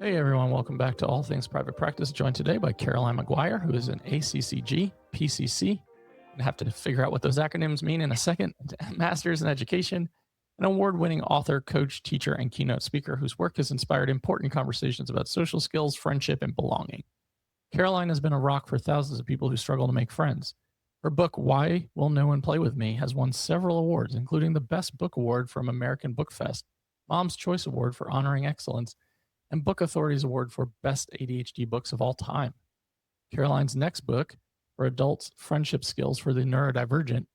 Hey everyone, welcome back to All Things Private Practice. Joined today by Caroline Maguire, who is an ACCG, PCC. I have to figure out what those acronyms mean in a second. Master's in Education, an award-winning author, coach, teacher, and keynote speaker whose work has inspired important conversations about social skills, friendship, and belonging. Caroline has been a rock for thousands of people who struggle to make friends. Her book, Why Will No One Play With Me, has won several awards, including the Best Book Award from American Book Fest, Mom's Choice Award for Honoring Excellence, and Book Authority's award for Best ADHD Books of All Time. Caroline's next book, for adults, Friendship Skills for the Neurodivergent,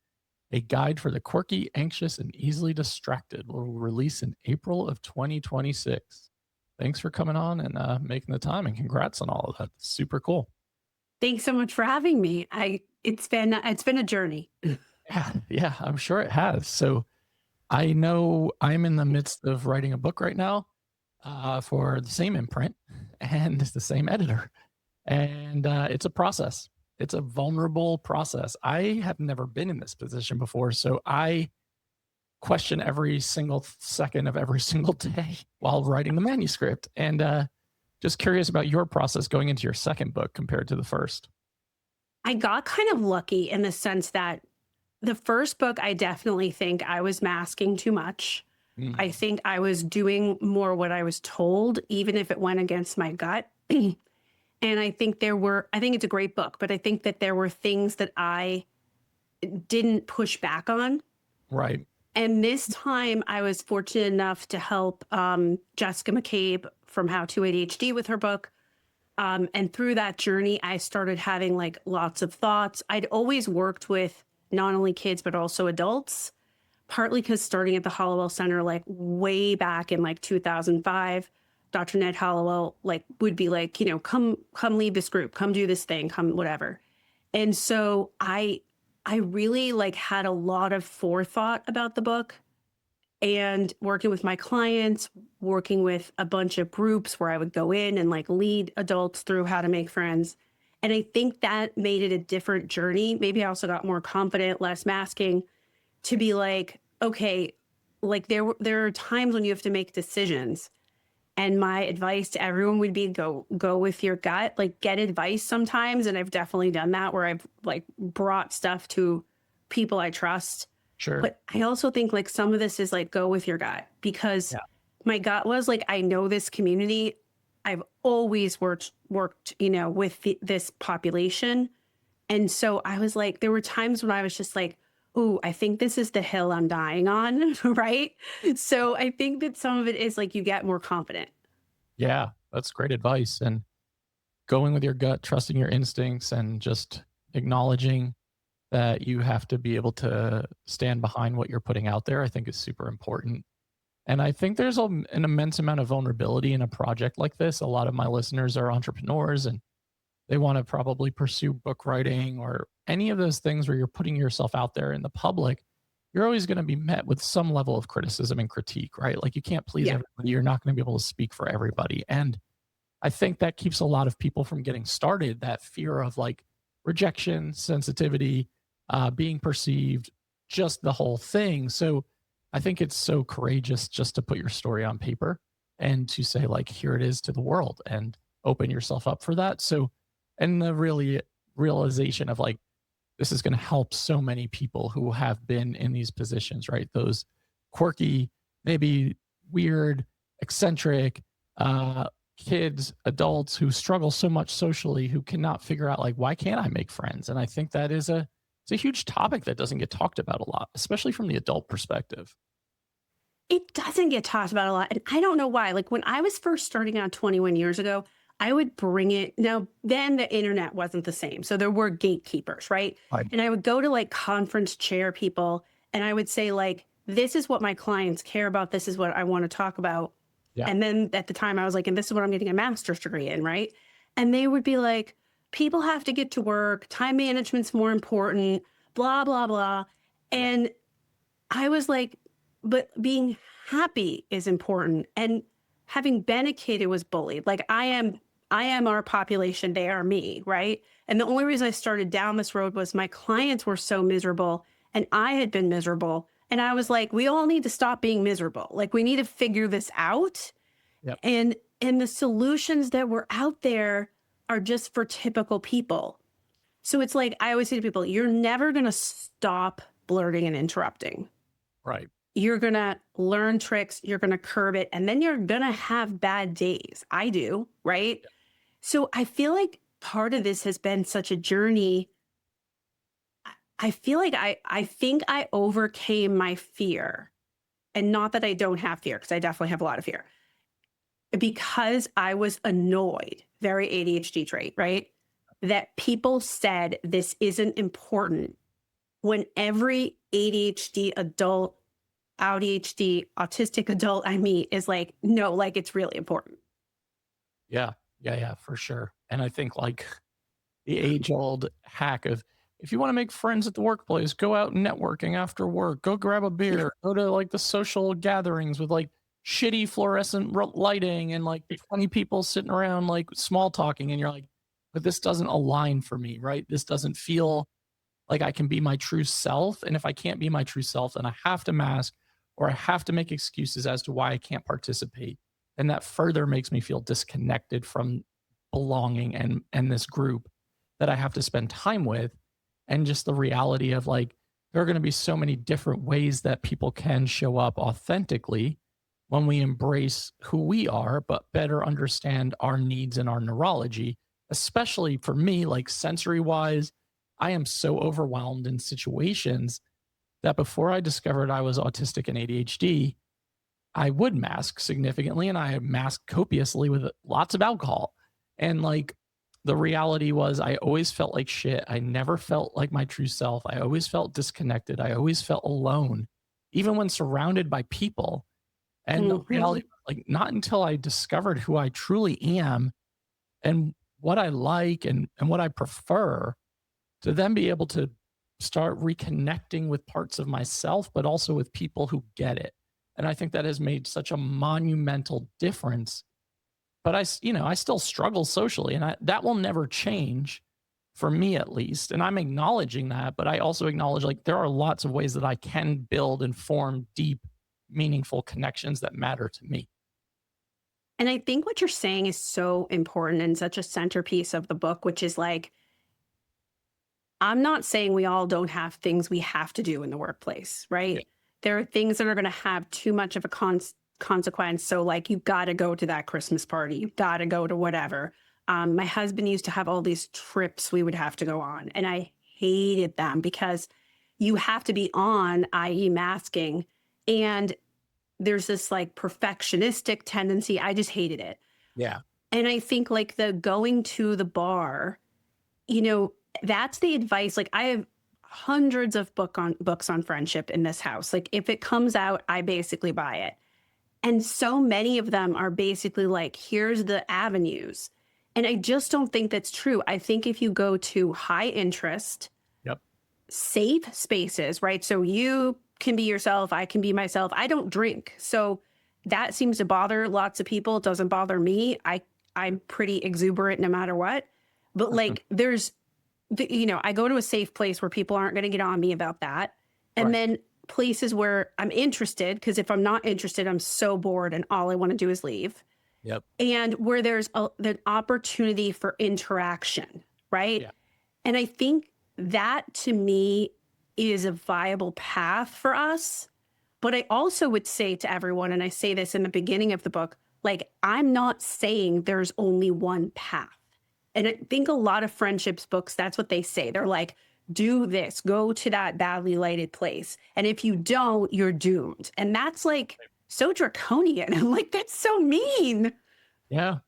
a guide for the quirky, anxious, and easily distracted, will release in April of 2026. Thanks for coming on and making the time, and congrats on all of that. Super cool. Thanks so much for having me. It's been a journey. Yeah, I'm sure it has. So I know I'm in the midst of writing a book right now for the same imprint and the same editor. And it's a process. It's a vulnerable process. I have never been in this position before, so I question every single second of every single day while writing the manuscript. And just curious about your process going into your second book compared to the first. I got kind of lucky in the sense that the first book, I definitely think I was masking too much. I think I was doing more what I was told, even if it went against my gut. And I think it's a great book, but I think that there were things that I didn't push back on. Right. And this time I was fortunate enough to help 𝗁𝗲𝗄𝘆𝘆𝘀 from How to ADHD with her book. And through that journey, I started having like lots of thoughts. I'd always worked with not only kids, but also adults, partly because starting at the 𝗁𝗲𝗄𝘆𝘆 Center, like way back in like 2005, Dr. Ned 𝗁𝗁𝗆 like would be like, come lead this group, come do this thing, come whatever. And so I really like had a lot of forethought about the book, and working with my clients, working with a bunch of groups where I would go in and like lead adults through how to make friends. And I think that made it a different journey. Maybe I also got more confident, less masking, to be like, okay, like there are times when you have to make decisions. And my advice to everyone would be go with your gut, like get advice sometimes. And I've definitely done that where I've like brought stuff to people I trust. Sure. But I also think like some of this is like go with your gut, because my gut was like, I know this community. I've always worked, with this population. And so I was like, there were times when I was just like, ooh, I think this is the hill I'm dying on, right? So I think that some of it is like you get more confident. Yeah, that's great advice. And going with your gut, trusting your instincts, and just acknowledging that you have to be able to stand behind what you're putting out there, I think is super important. And I think there's an immense amount of vulnerability in a project like this. A lot of my listeners are entrepreneurs and they want to probably pursue book writing or any of those things where you're putting yourself out there in the public. You're always going to be met with some level of criticism and critique, right? Like you can't please Yeah. everybody. You're not going to be able to speak for everybody. And I think that keeps a lot of people from getting started, that fear of like rejection, sensitivity, being perceived, just the whole thing. So I think it's so courageous just to put your story on paper and to say like, here it is to the world, and open yourself up for that. So, and the really realization of like, this is going to help so many people who have been in these positions, right? Those quirky, maybe weird, eccentric kids, adults who struggle so much socially, who cannot figure out like, why can't I make friends? And I think that it's a huge topic that doesn't get talked about a lot, especially from the adult perspective. It doesn't get talked about a lot. And I don't know why. Like when I was first starting out 21 years ago, I would bring it. Now, then the internet wasn't the same. So there were gatekeepers, right? Right. And I would go to like conference chair people and I would say, like, this is what my clients care about. This is what I want to talk about. Yeah. And then at the time I was like, and this is what I'm getting a master's degree in, right? And they would be like, people have to get to work. Time management's more important, blah, blah, blah. And I was like, but being happy is important. And having been a kid who was bullied, like I am our population, they are me, right? And the only reason I started down this road was my clients were so miserable and I had been miserable. And I was like, we all need to stop being miserable. Like we need to figure this out. Yep. And the solutions that were out there are just for typical people. So it's like, I always say to people, you're never going to stop blurting and interrupting. Right. You're going to learn tricks, you're going to curb it, and then you're going to have bad days. I do, right? Yep. So I feel like part of this has been such a journey. I feel like I think I overcame my fear, and not that I don't have fear, because I definitely have a lot of fear, because I was annoyed, very ADHD trait, right? That people said this isn't important, when every ADHD adult, ADHD, autistic adult I meet is like, no, like it's really important. Yeah. Yeah. Yeah, for sure. And I think like the age old hack of, if you want to make friends at the workplace, go out networking after work, go grab a beer, go to like the social gatherings with like shitty fluorescent lighting and like 20 people sitting around like small talking. And you're like, but this doesn't align for me, right? This doesn't feel like I can be my true self. And if I can't be my true self, then I have to mask or I have to make excuses as to why I can't participate. And that further makes me feel disconnected from belonging and this group that I have to spend time with. And just the reality of like, there are going to be so many different ways that people can show up authentically when we embrace who we are, but better understand our needs and our neurology, especially for me, like sensory wise. I am so overwhelmed in situations that before I discovered I was autistic and ADHD, I would mask significantly and I masked copiously with lots of alcohol. And like the reality was, I always felt like shit. I never felt like my true self. I always felt disconnected. I always felt alone, even when surrounded by people. And the Really? reality, like, not until I discovered who I truly am and what I like and what I prefer, to then be able to start reconnecting with parts of myself, but also with people who get it. And I think that has made such a monumental difference. But I still struggle socially, and that will never change for me at least. And I'm acknowledging that, but I also acknowledge like there are lots of ways that I can build and form deep, meaningful connections that matter to me. And I think what you're saying is so important and such a centerpiece of the book, which is like, I'm not saying we all don't have things we have to do in the workplace, Yeah. right? There are things that are going to have too much of a consequence. So, like, you've got to go to that Christmas party, you've got to go to whatever. My husband used to have all these trips we would have to go on, and I hated them because you have to be on, i.e., masking. And there's this like perfectionistic tendency. I just hated it. Yeah. And I think like the going to the bar, you know, that's the advice. Like, I have hundreds of books on friendship in this house. Like, if it comes out, I basically buy it. And so many of them are basically like, here's the avenues. And I just don't think that's true. I think if you go to high interest, Yep. safe spaces, right? So you can be yourself, I can be myself. I don't drink. So that seems to bother lots of people. It doesn't bother me. I'm pretty exuberant no matter what. But like, I go to a safe place where people aren't going to get on me about that. And Right. then places where I'm interested, because if I'm not interested, I'm so bored and all I want to do is leave. Yep. And where there's the opportunity for interaction, right? Yeah. And I think that to me is a viable path for us. But I also would say to everyone, and I say this in the beginning of the book, like, I'm not saying there's only one path. And I think a lot of friendships books, that's what they say. They're like, do this, go to that badly lighted place. And if you don't, you're doomed. And that's like so draconian. I'm like, that's so mean. Yeah.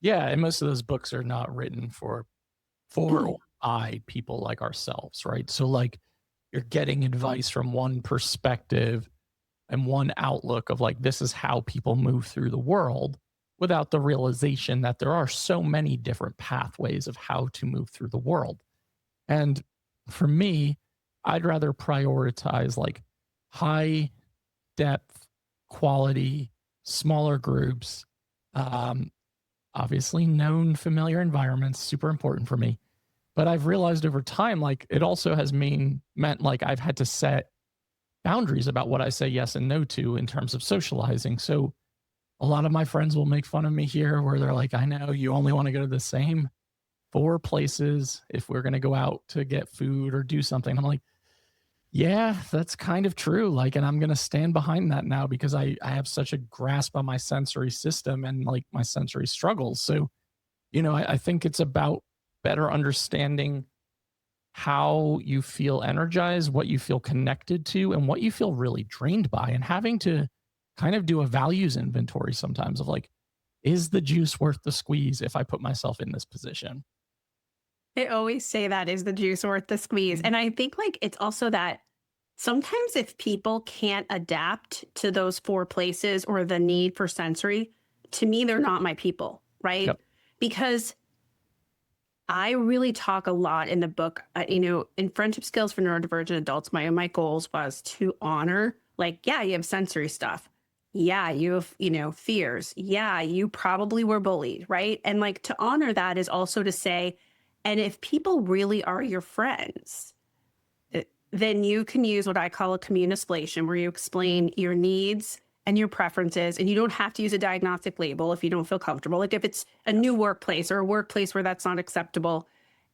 Yeah. And most of those books are not written for or by people like ourselves, right? So like you're getting advice from one perspective and one outlook of like, this is how people move through the world, without the realization that there are so many different pathways of how to move through the world. And for me, I'd rather prioritize like high depth, quality, smaller groups, obviously known familiar environments, super important for me. But I've realized over time, like it also has meant like I've had to set boundaries about what I say yes and no to in terms of socializing. So a lot of my friends will make fun of me here where they're like, I know you only want to go to the same 4 places if we're going to go out to get food or do something. I'm like, yeah, that's kind of true. Like, and I'm going to stand behind that now because I have such a grasp on my sensory system and like my sensory struggles. So, I think it's about better understanding how you feel energized, what you feel connected to, and what you feel really drained by, and having to kind of do a values inventory sometimes of like, is the juice worth the squeeze if I put myself in this position? I always say that is the juice worth the squeeze. Mhm. And I think like it's also that sometimes if people can't adapt to those 4 places or the need for sensory, to me, they're not my people, right? Yep. Because I really talk a lot in the book, in Friendship Skills for Neurodivergent Adults. My goals was to honor, like, yeah, you have sensory stuff. Yeah, you have, fears. Yeah, you probably were bullied, right? And like to honor that is also to say, and if people really are your friends, then you can use what I call a communication, where you explain your needs and your preferences, and you don't have to use a diagnostic label if you don't feel comfortable. Like if it's a new workplace or a workplace where that's not acceptable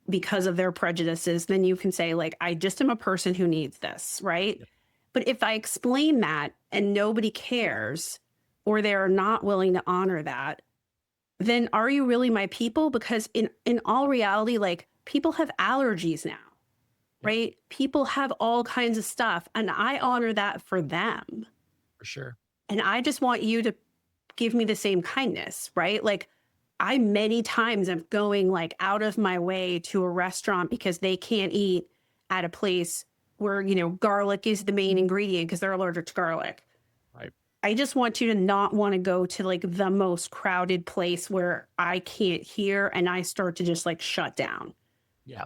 because of their prejudices, then you can say, like, I just am a person who needs this, right? Yep. But if I explain that and nobody cares, or they're not willing to honor that, then are you really my people? Because in all reality, like people have allergies now, Yep. right? People have all kinds of stuff, and I honor that for them. For sure. And I just want you to give me the same kindness, right? Like I many times am going like out of my way to a restaurant because they can't eat at a place where, garlic is the main ingredient because they're allergic to garlic. Right. I just want you to not want to go to like the most crowded place where I can't hear and I start to just like shut down. Yeah,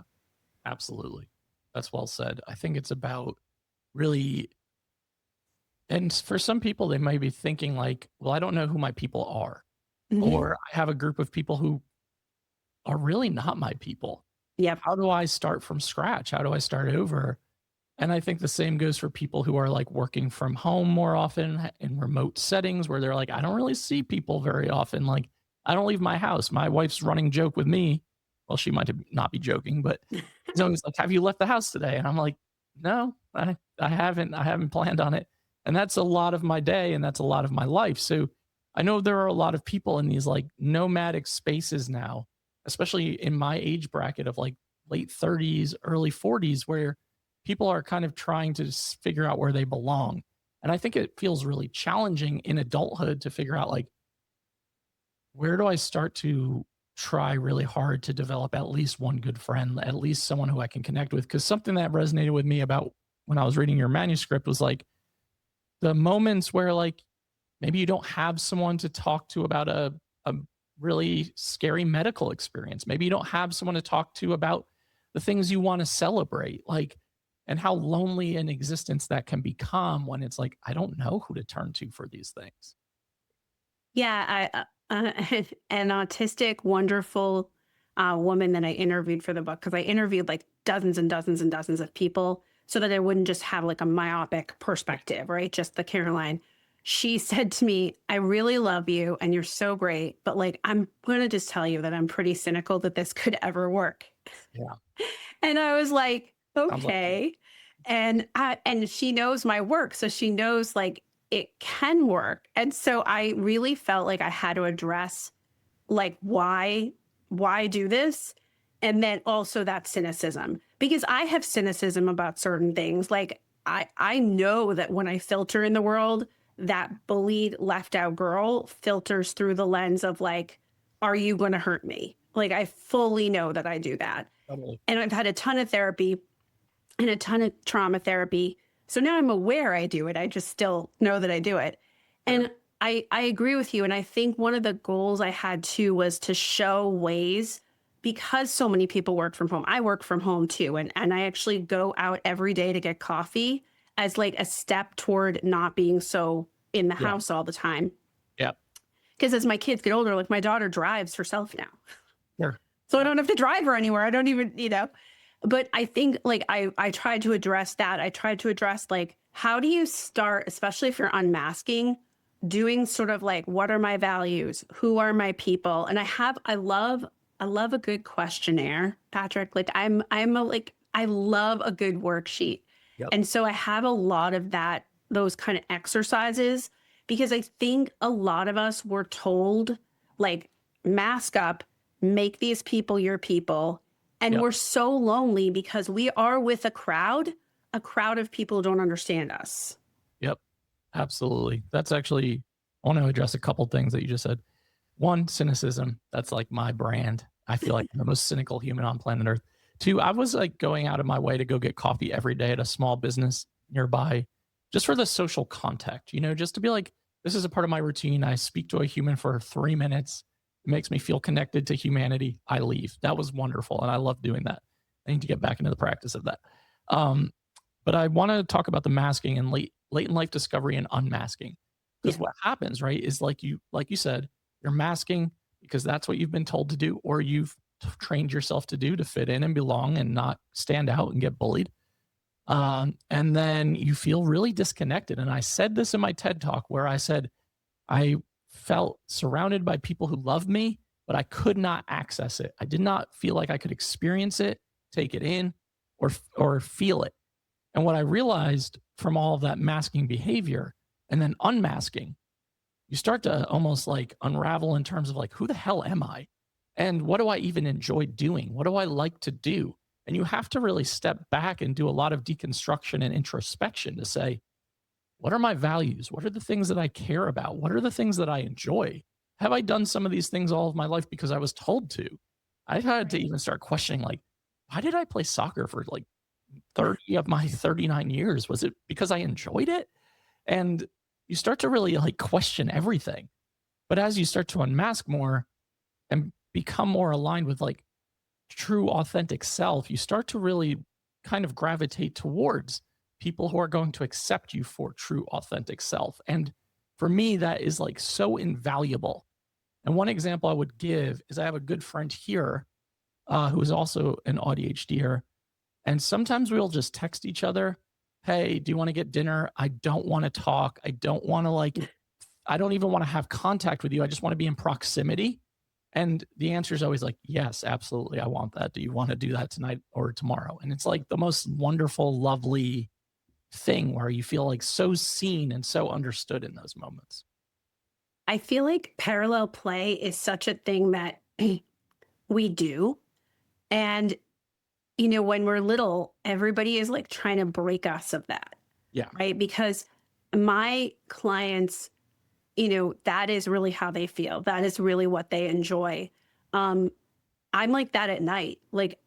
absolutely. That's well said. I think it's about really, and for some people, they might be thinking like, well, I don't know who my people are, Mhm. or I have a group of people who are really not my people. Yep. How do I start from scratch? How do I start over? And I think the same goes for people who are like working from home more often in remote settings where they're like, I don't really see people very often. Like, I don't leave my house. My wife's running joke with me. Well, she might not be joking, but she's always like, have you left the house today? And I'm like, no, I haven't. I haven't planned on it. And that's a lot of my day and that's a lot of my life. So I know there are a lot of people in these like nomadic spaces now, especially in my age bracket of like late 30s, early 40s, where people are kind of trying to figure out where they belong. And I think it feels really challenging in adulthood to figure out like, where do I start to try really hard to develop at least one good friend, at least someone who I can connect with? Because something that resonated with me about when I was reading your manuscript was like the moments where like maybe you don't have someone to talk to about a really scary medical experience. Maybe you don't have someone to talk to about the things you want to celebrate. Like, and how lonely an existence that can become when it's like, I don't know who to turn to for these things. Yeah, an autistic, wonderful woman that I interviewed for the book, because I interviewed like dozens and dozens and dozens of people so that I wouldn't just have like a myopic perspective, right? Just the Caroline. She said to me, I really love you and you're so great, but like, I'm going to just tell you that I'm pretty cynical that this could ever work. Yeah. And I was like, Sounds like me. okay. And she knows my work, so she knows like it can work. And so I really felt like I had to address like why do this? And then also that cynicism, because I have cynicism about certain things. Like I know that when I filter in the world, that bullied left out girl filters through the lens of like, are you going to hurt me? Like I fully know that I do that. Totally. And I've had a ton of therapy and a ton of trauma therapy. So now I'm aware I do it. I just still know that I do it. Sure. And I agree with you. And I think one of the goals I had too was to show ways, because so many people work from home. I work from home too. And I actually go out every day to get coffee as like a step toward not being so in the Yeah. house all the time. Yeah. Because as my kids get older, like my daughter drives herself now. Sure. So I Yeah. don't have to drive her anywhere. I don't even, but I think like I tried to address that. I tried to address like how do you start, especially if you're unmasking, doing sort of like, what are my values? Who are my people? And I love a good questionnaire, Patrick. Like I love a good worksheet. Yep. And so I have a lot of those kind of exercises, because I think a lot of us were told, like, mask up, make these people your people. And Yep. we're so lonely because we are with a crowd of people who don't understand us. Yep. Absolutely. That's actually, I want to address a couple things that you just said. One, cynicism. That's like my brand. I feel like I'm the most cynical human on planet Earth. Two, I was like going out of my way to go get coffee every day at a small business nearby, just for the social contact, just to be like, this is a part of my routine. I speak to a human for 3 minutes. It makes me feel connected to humanity. I leave. That was wonderful. And I love doing that. I need to get back into the practice of that. But I want to talk about the masking and late in life discovery and unmasking. Because what happens, right, is like you said, you're masking because that's what you've been told to do, or you've trained yourself to do to fit in and belong and not stand out and get bullied. And then you feel really disconnected. And I said this in my TED talk, where I said, I felt surrounded by people who loved me, but I could not access it. I did not feel like I could experience it, take it in, or feel it. And what I realized from all of that masking behavior and then unmasking, you start to almost like unravel in terms of like, who the hell am I? And what do I even enjoy doing? What do I like to do? And you have to really step back and do a lot of deconstruction and introspection to say, what are my values? What are the things that I care about? What are the things that I enjoy? Have I done some of these things all of my life because I was told to? I've had to even start questioning, like, why did I play soccer for like 30 of my 39 years? Was it because I enjoyed it? And you start to really like question everything. But as you start to unmask more and become more aligned with like true authentic self, you start to really kind of gravitate towards people who are going to accept you for true authentic self. And for me, that is like so invaluable. And one example I would give is I have a good friend here who is also an ADHDer. And sometimes we'll just text each other, hey, do you want to get dinner? I don't want to talk. I don't want to I don't even want to have contact with you. I just want to be in proximity. And the answer is always like, yes, absolutely. I want that. Do you want to do that tonight or tomorrow? And it's like the most wonderful, lovely thing where you feel like so seen and so understood in those moments. I feel like parallel play is such a thing that we do. And when we're little, everybody is like trying to break us of that. Yeah. Right. Because my clients, that is really how they feel. That is really what they enjoy. I'm like that at night. Like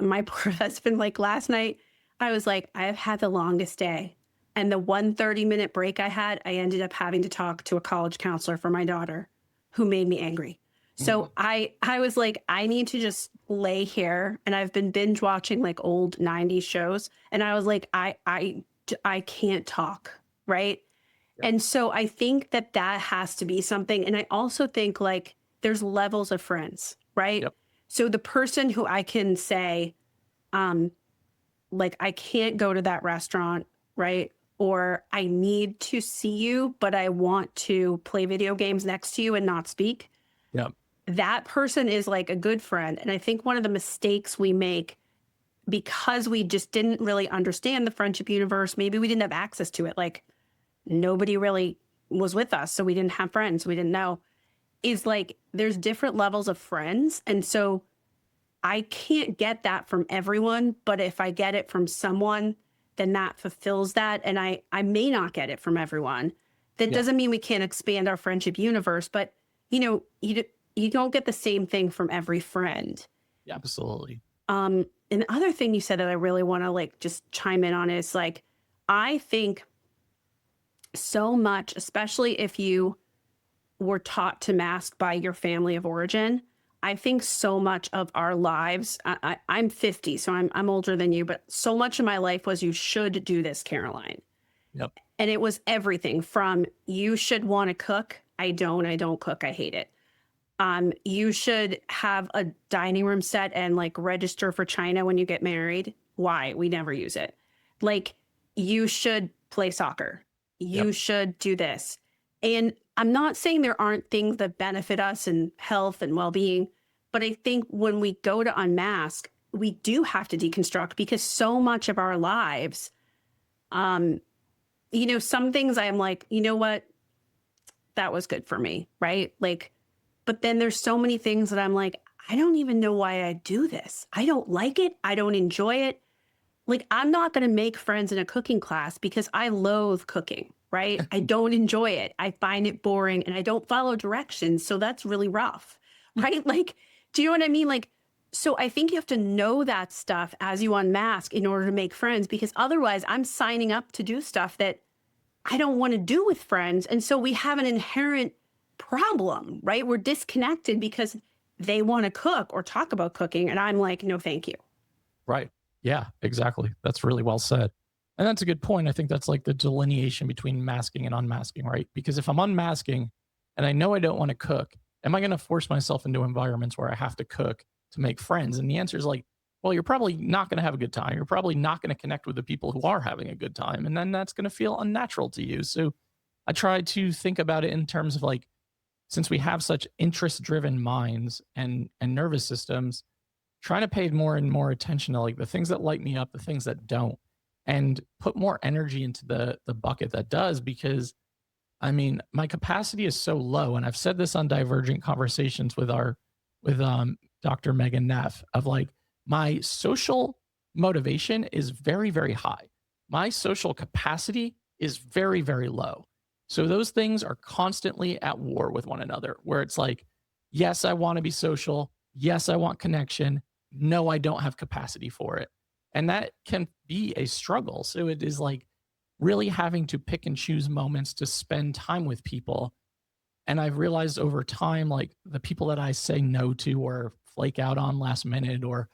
my poor husband, like last night, I was like, I have had the longest day. And the 1 30-minute break I had, I ended up having to talk to a college counselor for my daughter who made me angry. So I was like, I need to just lay here. And I've been binge watching like old 90s shows. And I was like, I can't talk. Right. Yep. And so I think that has to be something. And I also think like there's levels of friends. Right. Yep. So the person who I can say, like, I can't go to that restaurant. Right. Or I need to see you, but I want to play video games next to you and not speak. Yep. That person is like a good friend. And I think one of the mistakes we make, because we just didn't really understand the friendship universe, maybe we didn't have access to it. Like nobody really was with us. So we didn't have friends. We didn't know, is like, there's different levels of friends. And so I can't get that from everyone, but if I get it from someone, then that fulfills that. And I may not get it from everyone. That doesn't mean we can't expand our friendship universe, but you don't get the same thing from every friend. Yeah, absolutely. And the other thing you said that I really want to like just chime in on is like, I think so much, especially if you were taught to mask by your family of origin, I think so much of our lives, I'm 50, so I'm older than you, but so much of my life was, you should do this, Caroline. Yep. And it was everything from, you should want to cook. I don't cook. I hate it. You should have a dining room set and like register for China when you get married. Why? We never use it. Like, you should play soccer. You should do this. And I'm not saying there aren't things that benefit us in health and well-being, but I think when we go to unmask, we do have to deconstruct because so much of our lives, um, some things I'm like, you know what, that was good for me, right? Like, but then there's so many things that I'm like, I don't even know why I do this. I don't like it. I don't enjoy it. Like, I'm not going to make friends in a cooking class because I loathe cooking, right? I don't enjoy it. I find it boring and I don't follow directions. So that's really rough, right? Like, do you know what I mean? Like, so I think you have to know that stuff as you unmask in order to make friends, because otherwise I'm signing up to do stuff that I don't want to do with friends. And so we have an inherent problem, right? We're disconnected because they want to cook or talk about cooking. And I'm like, no, thank you. Right. Yeah, exactly. That's really well said. And that's a good point. I think that's like the delineation between masking and unmasking, right? Because if I'm unmasking and I know I don't want to cook, am I going to force myself into environments where I have to cook to make friends? And the answer is like, well, you're probably not going to have a good time. You're probably not going to connect with the people who are having a good time. And then that's going to feel unnatural to you. So I try to think about it in terms of like, since we have such interest driven minds and nervous systems, trying to pay more and more attention to like the things that light me up, the things that don't, and put more energy into the bucket that does. Because I mean, my capacity is so low, and I've said this on Divergent Conversations with Dr. Megan Neff, of like, my social motivation is very, very high. My social capacity is very, very low. So those things are constantly at war with one another, where it's like, yes, I want to be social. Yes, I want connection. No, I don't have capacity for it. And that can be a struggle. So it is like really having to pick and choose moments to spend time with people. And I've realized over time, like the people that I say no to or flake out on last minute, or,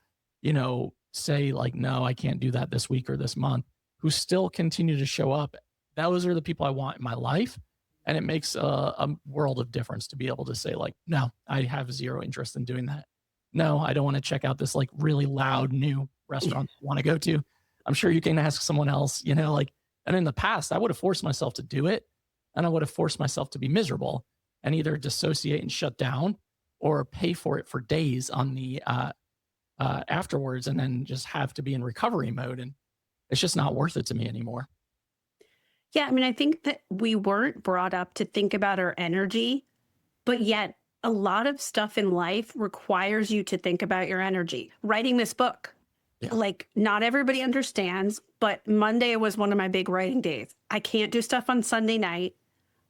say like, no, I can't do that this week or this month, who still continue to show up. Those are the people I want in my life. And it makes a world of difference to be able to say like, no, I have zero interest in doing that. No, I don't want to check out this like really loud new restaurant I want to go to. I'm sure you can ask someone else, like, and in the past, I would have forced myself to do it, and I would have forced myself to be miserable and either dissociate and shut down or pay for it for days on the afterwards, and then just have to be in recovery mode. And it's just not worth it to me anymore. Yeah, I mean, I think that we weren't brought up to think about our energy, but yet a lot of stuff in life requires you to think about your energy. Writing this book, Yeah. like not everybody understands, but Monday was one of my big writing days. I can't do stuff on Sunday night.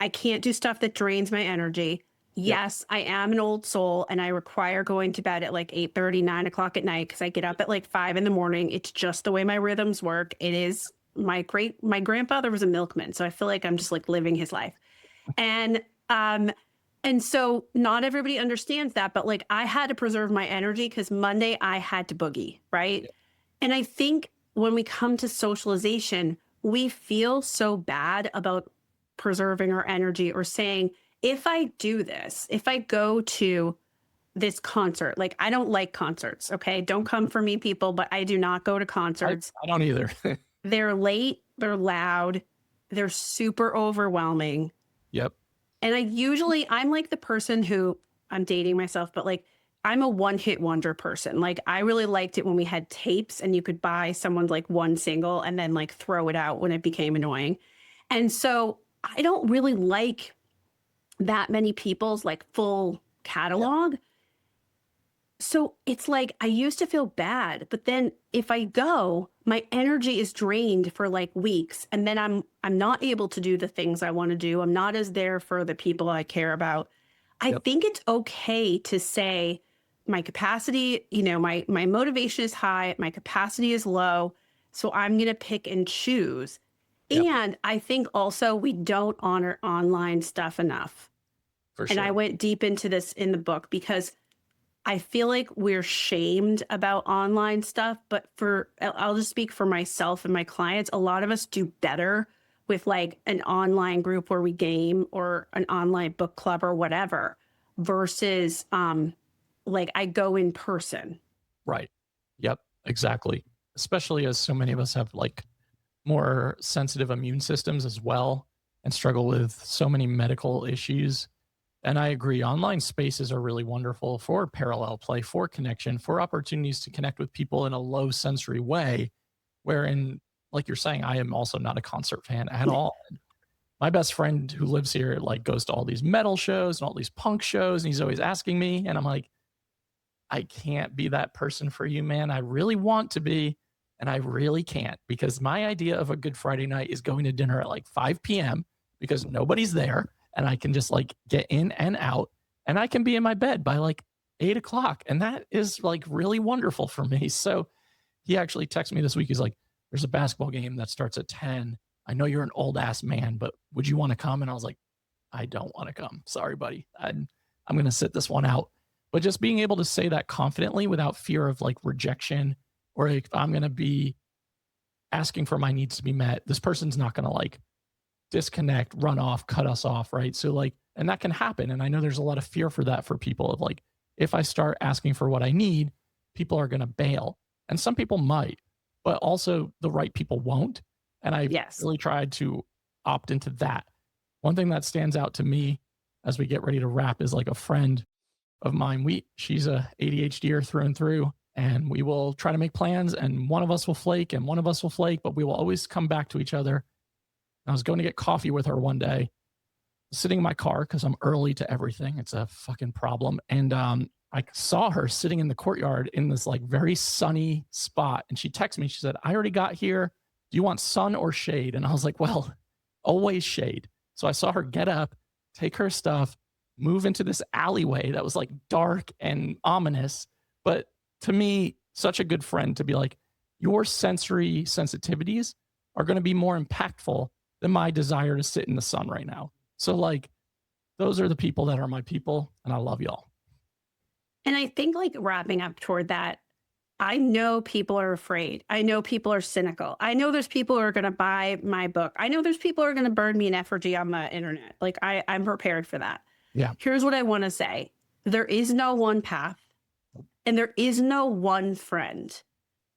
I can't do stuff that drains my energy. Yes, I am an old soul and I require going to bed at like 8:30, 9 o'clock at night because I get up at like 5 in the morning. It's just the way my rhythms work. It is my grandfather was a milkman. So I feel like I'm just like living his life. And so not everybody understands that, but like I had to preserve my energy because Monday I had to boogie, right? Yeah. And I think when we come to socialization, we feel so bad about preserving our energy or saying, if I do this, if I go to this concert, like I don't like concerts, okay? Don't come for me, people, but I do not go to concerts. I don't either. They're late, they're loud, they're super overwhelming. Yep. And I'm like the person who, I'm dating myself, but like I'm a one-hit wonder person. Like I really liked it when we had tapes and you could buy someone's like one single and then like throw it out when it became annoying. And so I don't really like that many people's like full catalog. So it's like I used to feel bad, but then if I go, my energy is drained for like weeks, and then I'm not able to do the things I want to do. I'm not as there for the people I care about. I think it's okay to say my capacity, my motivation is high, my capacity is low, so I'm going to pick and choose. Yep. And I think also we don't honor online stuff enough. For sure. And I went deep into this in the book because I feel like we're shamed about online stuff, but I'll just speak for myself and my clients. A lot of us do better with like an online group where we game or an online book club or whatever versus like I go in person. Right. Yep, exactly. Especially as so many of us have like more sensitive immune systems as well. and struggle with so many medical issues. And I agree, online spaces are really wonderful for parallel play, for connection, for opportunities to connect with people in a low sensory way, wherein, like you're saying, I am also not a concert fan at all. My best friend who lives here like goes to all these metal shows and all these punk shows, and he's always asking me, and I'm like, I can't be that person for you, man. I really want to be, and I really can't, because my idea of a good Friday night is going to dinner at like 5 p.m. because nobody's there and I can just like get in and out, and I can be in my bed by like 8 o'clock. And that is like really wonderful for me. So he actually texted me this week. He's like, there's a basketball game that starts at 10. I know you're an old ass man, but would you want to come? And I was like, I don't want to come. Sorry, buddy. I'm going to sit this one out. But just being able to say that confidently without fear of like rejection, or if I'm going to be asking for my needs to be met, this person's not going to like disconnect, run off, cut us off. Right. So like, and that can happen. And I know there's a lot of fear for that for people of like, if I start asking for what I need, people are going to bail. And some people might, but also the right people won't. And I really tried to opt into that. One thing that stands out to me as we get ready to wrap is like a friend of mine. She's a ADHDer through and through, and we will try to make plans, and one of us will flake and one of us will flake, but we will always come back to each other. I was going to get coffee with her one day, sitting in my car because I'm early to everything. It's a fucking problem. And I saw her sitting in the courtyard in this like very sunny spot. And she texted me. She said, I already got here. Do you want sun or shade? And I was like, well, always shade. So I saw her get up, take her stuff, move into this alleyway that was like dark and ominous. But to me, such a good friend to be like, your sensory sensitivities are going to be more impactful than my desire to sit in the sun right now. So like, those are the people that are my people, and I love y'all. And I think like wrapping up toward that, I know people are afraid. I know people are cynical. I know there's people who are going to buy my book. I know there's people who are going to burn me in effigy on the internet. Like I'm prepared for that. Yeah. Here's what I want to say. There is no one path and there is no one friend,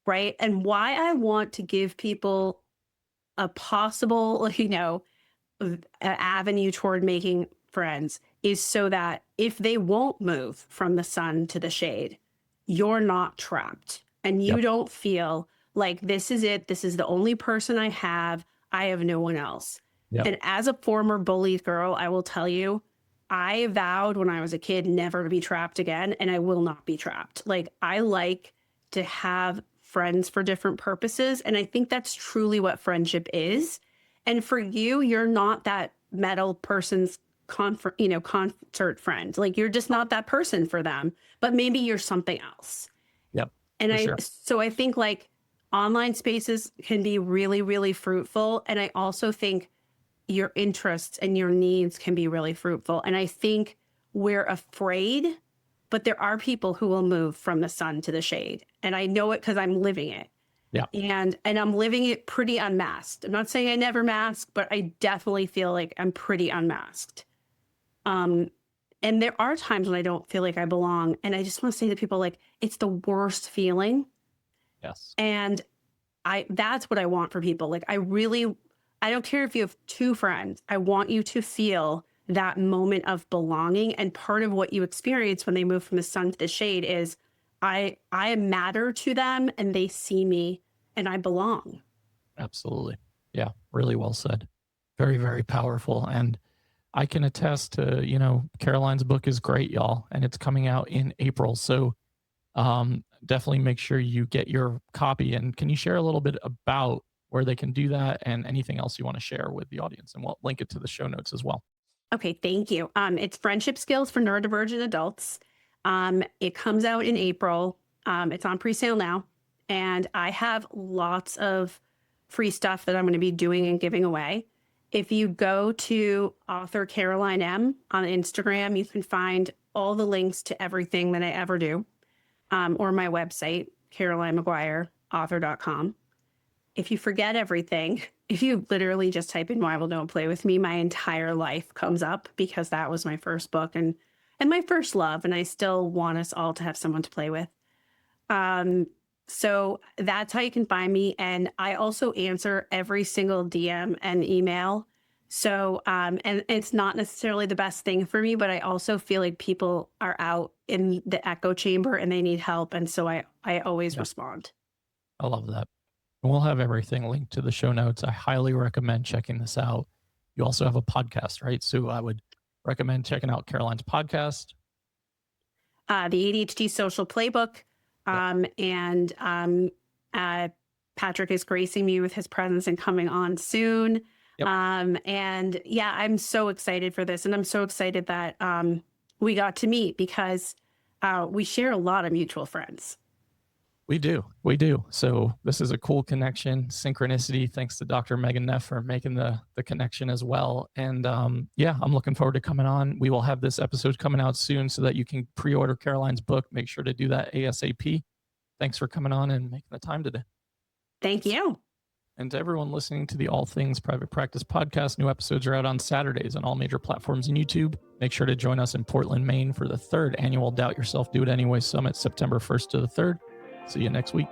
right? And why I want to give people a possible, an avenue toward making friends is so that if they won't move from the sun to the shade, you're not trapped and you don't feel like this is it. This is the only person I have no one else. And as a former bullied girl, I will tell you, I vowed when I was a kid never to be trapped again, and I will not be trapped. Like, I like to have friends for different purposes, and I think that's truly what friendship is. And for you, you're not that metal person's concert friend. Like, you're just not that person for them, but maybe you're something else. Yep. And so I think like online spaces can be really, really fruitful. And I also think your interests and your needs can be really fruitful. And I think we're afraid, but there are people who will move from the sun to the shade. And I know it because I'm living it. Yeah. And I'm living it pretty unmasked. I'm not saying I never mask, but I definitely feel like I'm pretty unmasked. And there are times when I don't feel like I belong. And I just want to say to people, like, it's the worst feeling. Yes. And that's what I want for people. Like, I don't care if you have two friends. I want you to feel that moment of belonging. And part of what you experience when they move from the sun to the shade is I matter to them and they see me and I belong. Absolutely. Yeah. Really well said. Very, very powerful. And I can attest to, Caroline's book is great, y'all, and it's coming out in April. So definitely make sure you get your copy. And can you share a little bit about where they can do that and anything else you want to share with the audience? And we'll link it to the show notes as well. Okay, thank you. It's Friendship Skills for Neurodivergent Adults. It comes out in April. It's on pre-sale now. And I have lots of free stuff that I'm going to be doing and giving away. If you go to author Caroline M on Instagram, you can find all the links to everything that I ever do, or my website, 𝗁𝗲𝗄𝘆𝘀.com. If you forget everything, if you literally just type in Why Will No One Play With Me, my entire life comes up because that was my first book and my first love, and I still want us all to have someone to play with. So that's how you can find me. And I also answer every single DM and email. So, and it's not necessarily the best thing for me, but I also feel like people are out in the echo chamber and they need help. And so I always Yeah, respond. I love that. And we'll have everything linked to the show notes. I highly recommend checking this out. You also have a podcast, right? So I would recommend checking out Caroline's podcast. The ADHD Social Playbook. Yep. Patrick is gracing me with his presence and coming on soon. Yep. And yeah, I'm so excited for this. And I'm so excited that we got to meet because we share a lot of mutual friends. We do. We do. So this is a cool connection, synchronicity. Thanks to Dr. Megan Neff for making the connection as well. And yeah, I'm looking forward to coming on. We will have this episode coming out soon so that you can pre-order Caroline's book. Make sure to do that ASAP. Thanks for coming on and making the time today. Thank you. And to everyone listening to the All Things Private Practice podcast, new episodes are out on Saturdays on all major platforms and YouTube. Make sure to join us in Portland, Maine for the 3rd annual Doubt Yourself, Do It Anyway Summit, September 1st to the 3rd. See you next week.